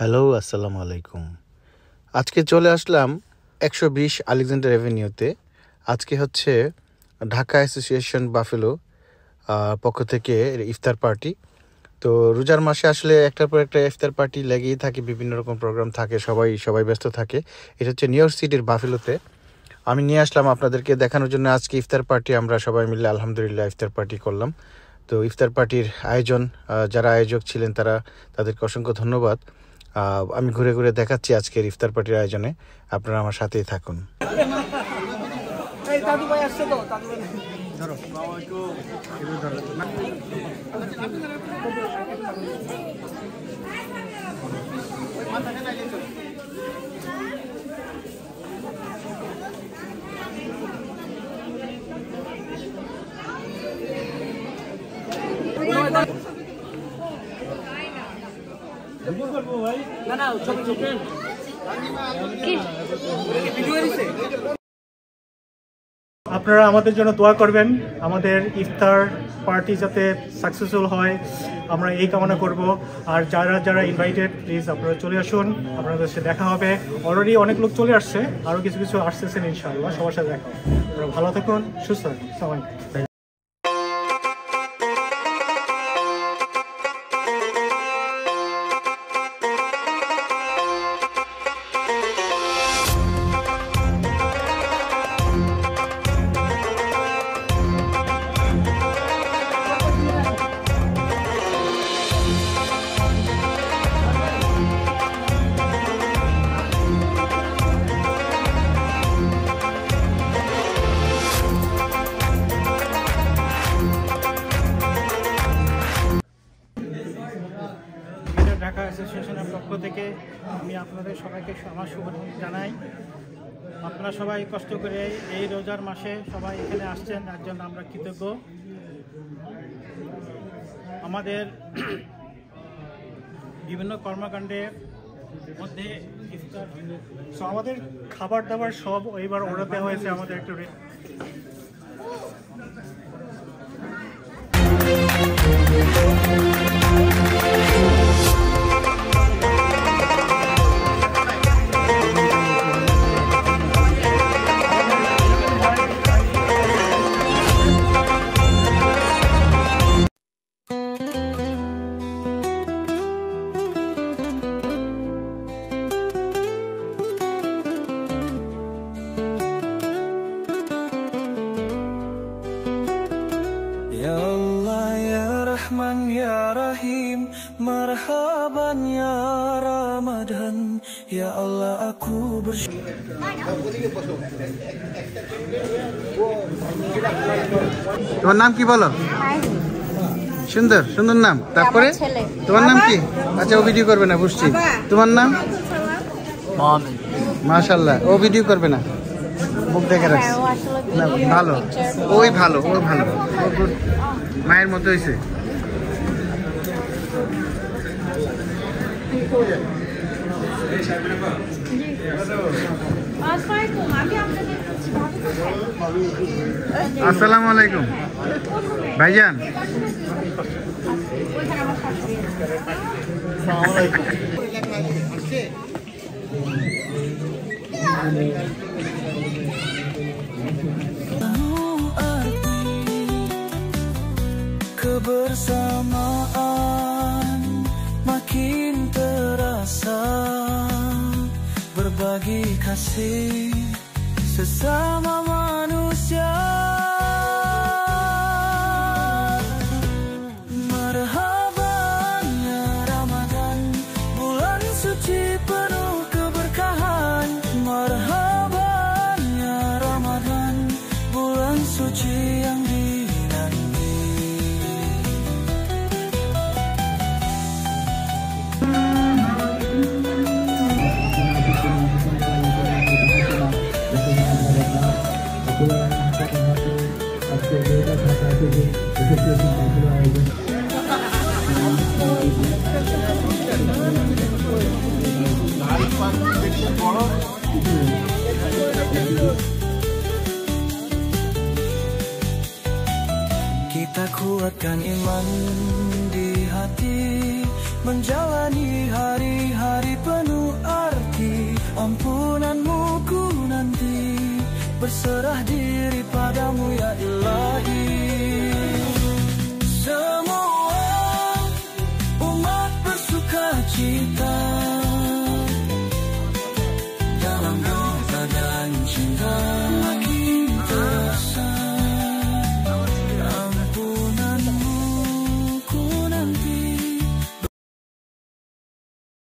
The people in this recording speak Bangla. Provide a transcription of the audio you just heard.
হ্যালো, আসসালামু আলাইকুম। আজকে চলে আসলাম 120 আলেকজান্ডার এভিনিউতে। আজকে হচ্ছে ঢাকা অ্যাসোসিয়েশন বাফেলো পক্ষ থেকে ইফতার পার্টি। তো রোজার মাসে আসলে একটার পর একটা ইফতার পার্টি লেগেই থাকে, বিভিন্ন রকম প্রোগ্রাম থাকে, সবাই ব্যস্ত থাকে। এটা হচ্ছে নিউ ইয়র্ক সিটির বাফেলোতে। আমি নিয়ে আসলাম আপনাদেরকে দেখানোর জন্য আজকে ইফতার পার্টি। আমরা সবাই মিলে আলহামদুলিল্লাহ ইফতার পার্টি করলাম। তো ইফতার পার্টির আয়োজন, যারা আয়োজক ছিলেন তাদেরকে অসংখ্য ধন্যবাদ। আমি ঘুরে ঘুরে দেখাচ্ছি আজকের ইফতার পার্টির আয়োজনে, আপনারা আমার সাথেই থাকুন। আপনারা আমাদের জন্য দোয়া করবেন, আমাদের ইফতার পার্টি যাতে সাকসেসফুল হয়, আমরা এই কামনা করব। আর যারা ইনভাইটেড, প্লিজ আপনারা চলে আসুন, আপনাদের সাথে দেখা হবে। অলরেডি অনেক লোক চলে আসছে, আরও কিছু আসতেছেন ইনশাআল্লাহ। সবার সাথে দেখা হবে। আপনারা ভালো থাকুন, সুস্থ থাকুন। সবাই ঢাকা অ্যাসোসিয়েশনের পক্ষ থেকে আমি আপনাদের সবাইকে আমার শুভেচ্ছা জানাই। আপনারা সবাই কষ্ট করে এই রোজার মাসে সবাই এখানে আসছেন, তার জন্য আমরা কৃতজ্ঞ। আমাদের বিভিন্ন কর্মকাণ্ডের মধ্যে ইফতার, আমাদের খাবার দাবার সব এইবার অর্ডার দেওয়া হয়েছে। আমাদের একটু Ya Allah ya Rahman ya Rahim, marhaban ya Ramadan, ya Allah aku bersyukur. তোমার নাম কি বলো? সুন্দর সুন্দর নাম। তারপরে তোমার নাম কি? আচ্ছা, ও ভিডিও করবে না, বুঝছি। তোমার নাম? মাশাআল্লাহ। ও ভিডিও করবে না, মুখ দেখে রাখছে। ভালো, ও ভালো। মায়ের মতো হয়েছে। আসসালামু আলাইকুম ভাইজান। Kebersamaan makin terasa, berbagi kasih sesama manusia. Marhaban ya Ramadan, bulan suci